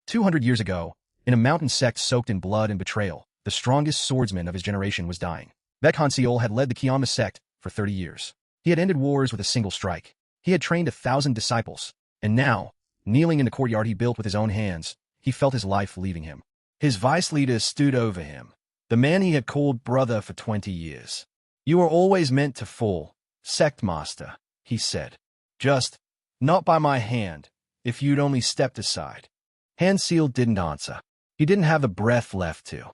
200 years ago, in a mountain sect soaked in blood and betrayal, the strongest swordsman of his generation was dying. Baek Han-Seol had led the Cheonma Sect for 30 years. He had ended wars with a single strike. He had trained 1,000 disciples, and now, kneeling in the courtyard he built with his own hands, he felt his life leaving him. His vice leader stood over him, the man he had called brother for 20 years. "You were always meant to fall, Sect Master," he said. "Just, not by my hand, if you'd only stepped aside." Han-Seol didn't answer. He didn't have the breath left to.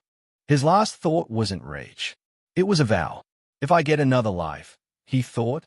His last thought wasn't rage. It was a vow. "If I get another life," he thought,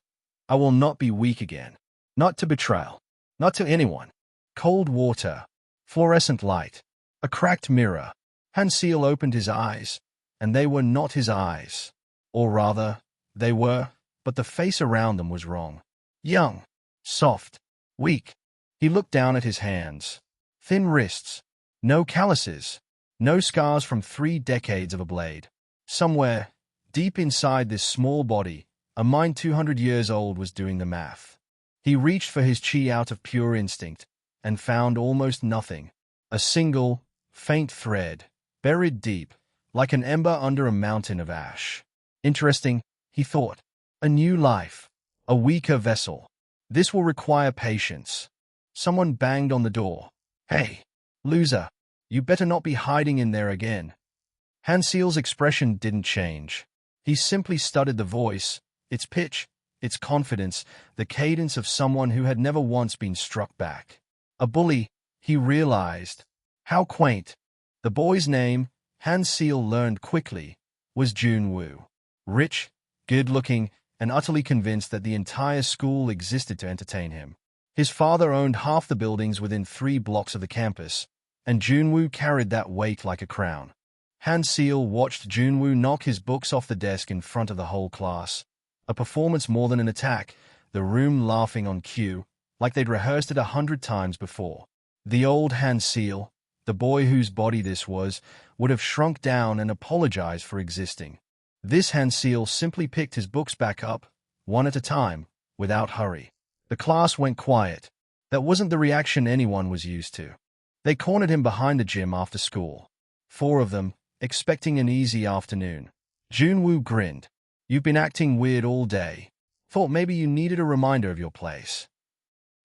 "I will not be weak again. Not to betrayal. Not to anyone." Cold water, fluorescent light, a cracked mirror. Han-Seol opened his eyes, and they were not his eyes. Or rather, they were, but the face around them was wrong. Young, soft, weak. He looked down at his hands. Thin wrists. No calluses. No scars from 3 decades of a blade. Somewhere, deep inside this small body, a mind 200 years old was doing the math. He reached for his chi out of pure instinct, and found almost nothing. A single, faint thread, buried deep, like an ember under a mountain of ash. Interesting, he thought. A new life. A weaker vessel. This will require patience. Someone banged on the door. "Hey, loser, you better not be hiding in there again." Han-Seol's expression didn't change. He simply studied the voice, its pitch, its confidence, the cadence of someone who had never once been struck back. A bully, he realized. How quaint. The boy's name, Han-Seol learned quickly, was Jun-woo. Rich, good-looking, and utterly convinced that the entire school existed to entertain him. His father owned half the buildings within 3 blocks of the campus, and Jun-woo carried that weight like a crown. Han-Seol watched Jun-woo knock his books off the desk in front of the whole class. A performance more than an attack, the room laughing on cue, like they'd rehearsed it 100 times before. The old Han-Seol, the boy whose body this was, would have shrunk down and apologized for existing. This Han-Seol simply picked his books back up, one at a time, without hurry. The class went quiet. That wasn't the reaction anyone was used to. They cornered him behind the gym after school. 4 of them, expecting an easy afternoon. Jun-woo grinned. "You've been acting weird all day. Thought maybe you needed a reminder of your place."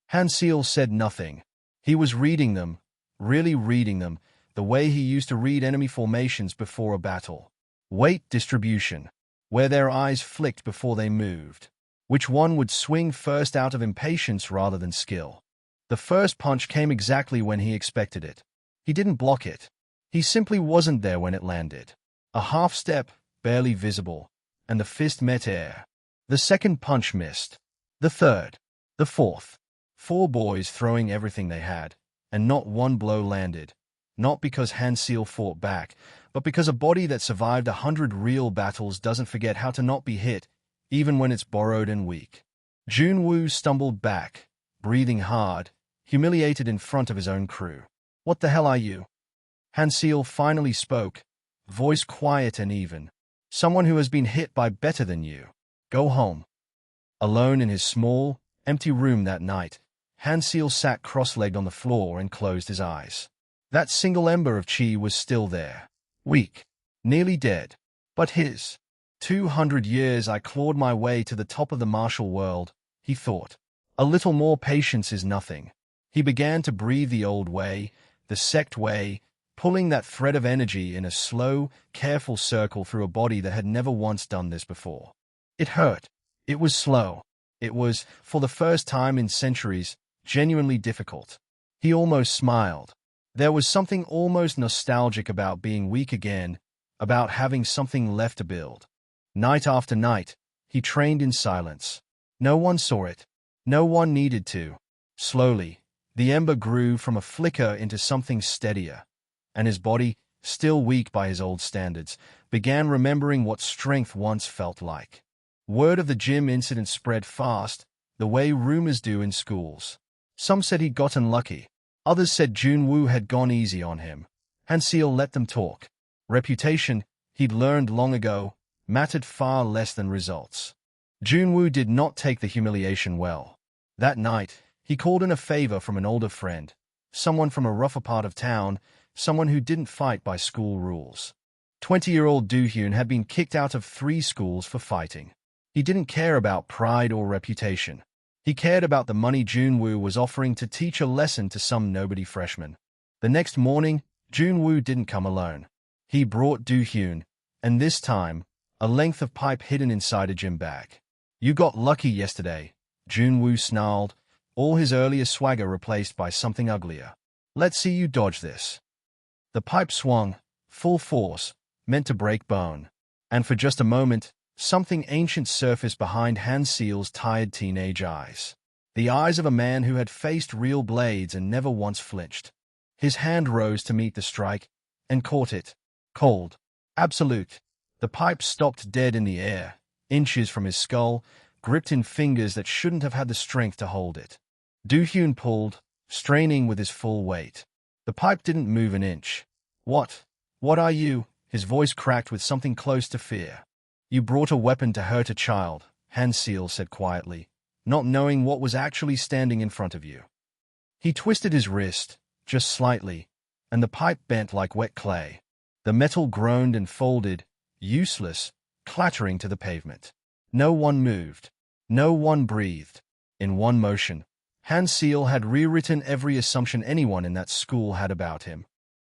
Han-Seol said nothing. He was reading them, really reading them, the way he used to read enemy formations before a battle. Weight distribution, where their eyes flicked before they moved. Which one would swing first out of impatience rather than skill? The first punch came exactly when he expected it. He didn't block it. He simply wasn't there when it landed. A half step, barely visible, and the fist met air. The second punch missed. The third. The fourth. 4 boys throwing everything they had, and not one blow landed. Not because Han-Seol fought back, but because a body that survived 100 real battles doesn't forget how to not be hit, even when it's borrowed and weak. Jun-woo stumbled back, breathing hard, humiliated in front of his own crew. "What the hell are you?" Han-Seol finally spoke, voice quiet and even. "Someone who has been hit by better than you. Go home." Alone in his small, empty room that night, Han-Seol sat cross-legged on the floor and closed his eyes. That single ember of chi was still there. Weak. Nearly dead. But his. 200 years I clawed my way to the top of the martial world, he thought. A little more patience is nothing. He began to breathe the old way, the sect way, pulling that thread of energy in a slow, careful circle through a body that had never once done this before. It hurt. It was slow. It was, for the first time in centuries, genuinely difficult. He almost smiled. There was something almost nostalgic about being weak again, about having something left to build. Night after night, he trained in silence. No one saw it. No one needed to. Slowly, the ember grew from a flicker into something steadier, and his body, still weak by his old standards, began remembering what strength once felt like. Word of the gym incident spread fast, the way rumors do in schools. Some said he'd gotten lucky. Others said Jun-woo had gone easy on him. Han-Seol let them talk. Reputation, he'd learned long ago, mattered far less than results. Jun-woo did not take the humiliation well. That night, he called in a favor from an older friend, someone from a rougher part of town, someone who didn't fight by school rules. 20-year-old Do-hyun had been kicked out of 3 schools for fighting. He didn't care about pride or reputation. He cared about the money Junwoo was offering to teach a lesson to some nobody freshman. The next morning, Junwoo didn't come alone. He brought Do-hyun, and this time, a length of pipe hidden inside a gym bag. "You got lucky yesterday," Junwoo snarled, all his earlier swagger replaced by something uglier. "Let's see you dodge this." The pipe swung, full force, meant to break bone. And for just a moment, something ancient surfaced behind Han-Seol's tired teenage eyes. The eyes of a man who had faced real blades and never once flinched. His hand rose to meet the strike, and caught it. Cold. Absolute. The pipe stopped dead in the air, inches from his skull, gripped in fingers that shouldn't have had the strength to hold it. Do-hyun pulled, straining with his full weight. The pipe didn't move an inch. What are you?" His voice cracked with something close to fear. "You brought a weapon to hurt a child," Han-Seol said quietly, "not knowing what was actually standing in front of you." He twisted his wrist, just slightly, and the pipe bent like wet clay. The metal groaned and folded, useless, clattering to the pavement. No one moved. No one breathed. In one motion, Han-Seol had rewritten every assumption anyone in that school had about him.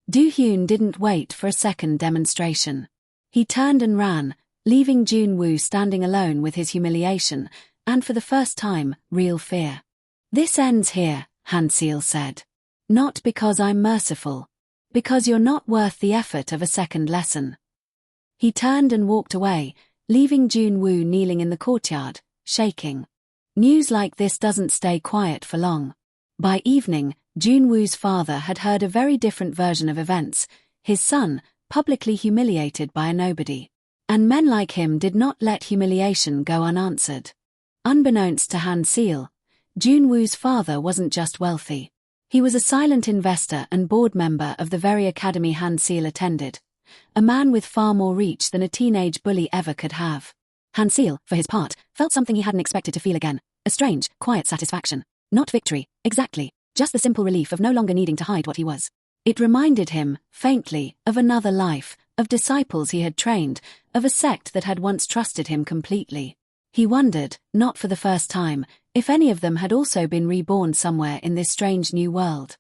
Do-hyun didn't wait for a second demonstration. He turned and ran, leaving Junwoo standing alone with his humiliation, and for the first time, real fear. "This ends here," Han-Seol said. "Not because I'm merciful. Because you're not worth the effort of a second lesson." He turned and walked away, leaving Junwoo kneeling in the courtyard, shaking. News like this doesn't stay quiet for long. By evening, Junwoo's father had heard a very different version of events, his son, publicly humiliated by a nobody. And men like him did not let humiliation go unanswered. Unbeknownst to Han-Seol, Junwoo's father wasn't just wealthy. He was a silent investor and board member of the very academy Han-Seol attended, a man with far more reach than a teenage bully ever could have. Han-Seol, for his part, felt something he hadn't expected to feel again, a strange, quiet satisfaction. Not victory, exactly, just the simple relief of no longer needing to hide what he was. It reminded him, faintly, of another life, of disciples he had trained, of a sect that had once trusted him completely. He wondered, not for the first time, if any of them had also been reborn somewhere in this strange new world.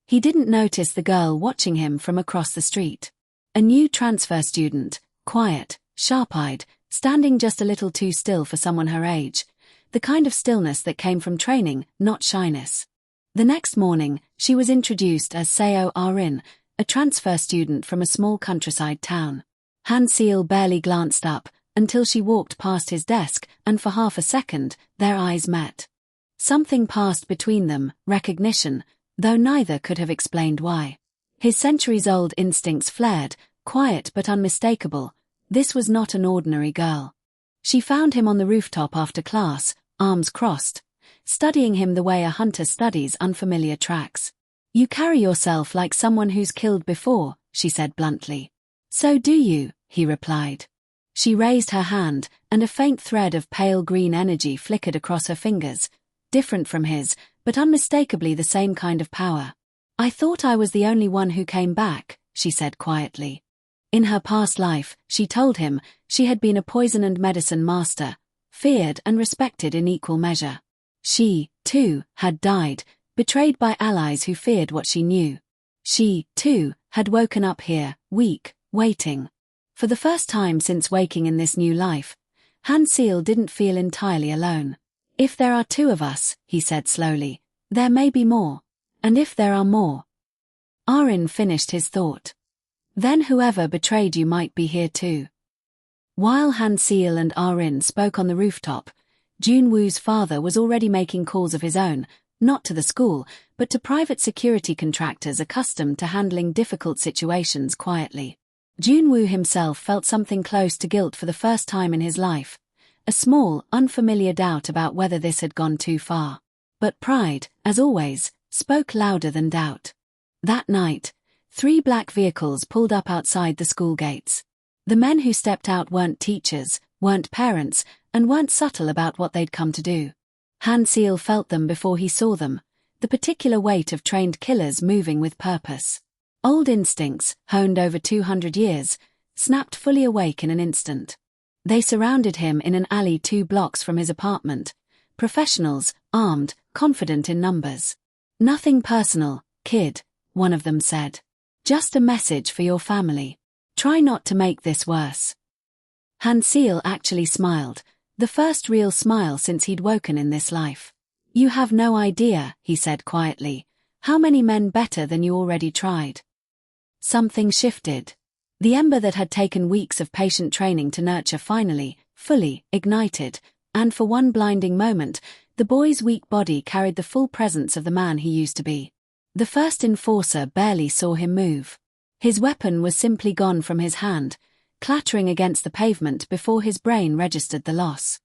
He didn't notice the girl watching him from across the street. A new transfer student, quiet, sharp-eyed, standing just a little too still for someone her age. The kind of stillness that came from training, not shyness. The next morning, she was introduced as Seo Ah-rin, a transfer student from a small countryside town. Han-Seol barely glanced up, until she walked past his desk, and for half a second, their eyes met. Something passed between them, recognition, though neither could have explained why. His centuries-old instincts flared, quiet but unmistakable. This was not an ordinary girl. She found him on the rooftop after class, arms crossed, studying him the way a hunter studies unfamiliar tracks. "You carry yourself like someone who's killed before," she said bluntly. "So do you," he replied. She raised her hand, and a faint thread of pale green energy flickered across her fingers, different from his, but unmistakably the same kind of power. "I thought I was the only one who came back," she said quietly. In her past life, she told him, she had been a poison and medicine master, feared and respected in equal measure. She, too, had died, betrayed by allies who feared what she knew. She, too, had woken up here, weak, waiting. For the first time since waking in this new life, Han-Seol didn't feel entirely alone. "If there are 2 of us," he said slowly, "there may be more. And if there are more..." Ah-rin finished his thought. "Then whoever betrayed you might be here too." While Han-Seol and Ah-rin spoke on the rooftop, Junwoo's father was already making calls of his own, not to the school, but to private security contractors accustomed to handling difficult situations quietly. Junwoo himself felt something close to guilt for the first time in his life, a small, unfamiliar doubt about whether this had gone too far. But pride, as always, spoke louder than doubt. That night, 3 black vehicles pulled up outside the school gates. The men who stepped out weren't teachers, weren't parents, and weren't subtle about what they'd come to do. Han-Seol felt them before he saw them, the particular weight of trained killers moving with purpose. Old instincts, honed over 200 years, snapped fully awake in an instant. They surrounded him in an alley 2 blocks from his apartment. Professionals, armed, confident in numbers. "Nothing personal, kid," one of them said. "Just a message for your family. Try not to make this worse." Han-Seol actually smiled, the first real smile since he'd woken in this life. "You have no idea," he said quietly, "how many men better than you already tried." Something shifted. The ember that had taken weeks of patient training to nurture finally, fully, ignited, and for one blinding moment, the boy's weak body carried the full presence of the man he used to be. The first enforcer barely saw him move. His weapon was simply gone from his hand, clattering against the pavement before his brain registered the loss.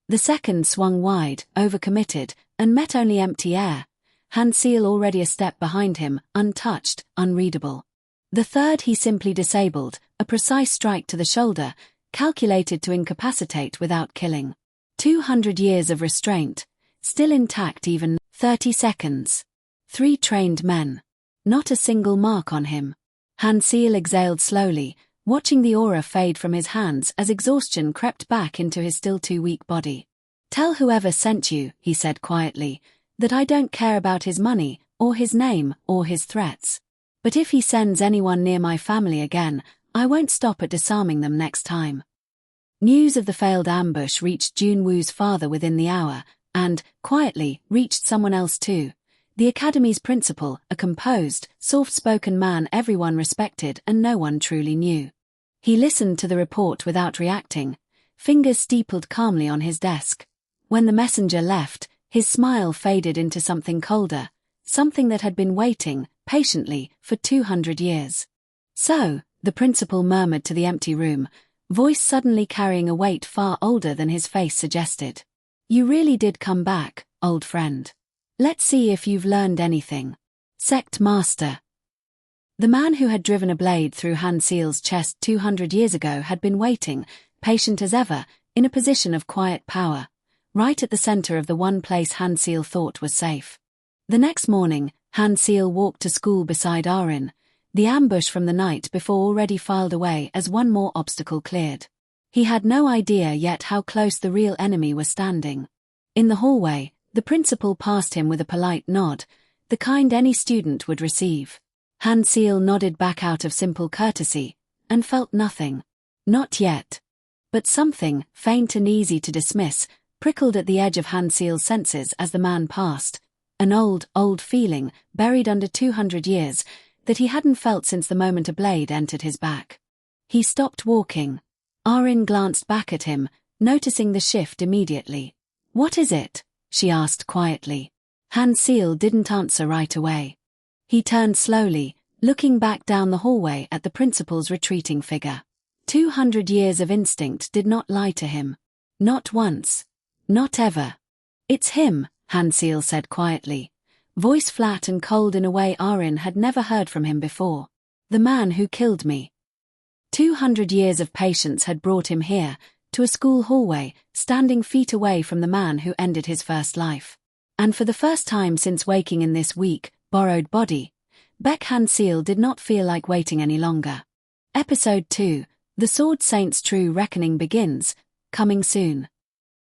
The second swung wide, overcommitted, and met only empty air, Han-Seol already a step behind him, untouched, unreadable. The third he simply disabled, a precise strike to the shoulder, calculated to incapacitate without killing. 200 years of restraint, still intact even 30 seconds. 3 trained men. Not a single mark on him. Han-Seol exhaled slowly, watching the aura fade from his hands as exhaustion crept back into his still too weak body. "Tell whoever sent you," he said quietly, "that I don't care about his money, or his name, or his threats. But if he sends anyone near my family again, I won't stop at disarming them next time." News of the failed ambush reached Junwoo's father within the hour, and, quietly, reached someone else too. The academy's principal, a composed, soft-spoken man everyone respected and no one truly knew. He listened to the report without reacting, fingers steepled calmly on his desk. When the messenger left, his smile faded into something colder, something that had been waiting, patiently, for 200 years. "So," the principal murmured to the empty room, voice suddenly carrying a weight far older than his face suggested. "You really did come back, old friend. Let's see if you've learned anything. Sect Master." The man who had driven a blade through Han-Seol's chest 200 years ago had been waiting, patient as ever, in a position of quiet power, right at the center of the one place Han-Seol thought was safe. The next morning, Han-Seol walked to school beside Arin, the ambush from the night before already filed away as one more obstacle cleared. He had no idea yet how close the real enemy was standing. In the hallway, the principal passed him with a polite nod, the kind any student would receive. Han-Seol nodded back out of simple courtesy, and felt nothing. Not yet. But something, faint and easy to dismiss, prickled at the edge of Han-Seol's senses as the man passed. An old feeling, buried under 200 years, that he hadn't felt since the moment a blade entered his back. He stopped walking. Arin glanced back at him, noticing the shift immediately. "What is it?" she asked quietly. Han-Seol didn't answer right away. He turned slowly, looking back down the hallway at the principal's retreating figure. 200 years of instinct did not lie to him. Not once. Not ever. "It's him," Han-Seol said quietly, voice flat and cold in a way Arin had never heard from him before. "The man who killed me." 200 years of patience had brought him here, to a school hallway, standing feet away from the man who ended his first life. And for the first time since waking in this weak, borrowed body, Baek Han-Seol did not feel like waiting any longer. Episode 2, The Sword Saint's True Reckoning begins, coming soon.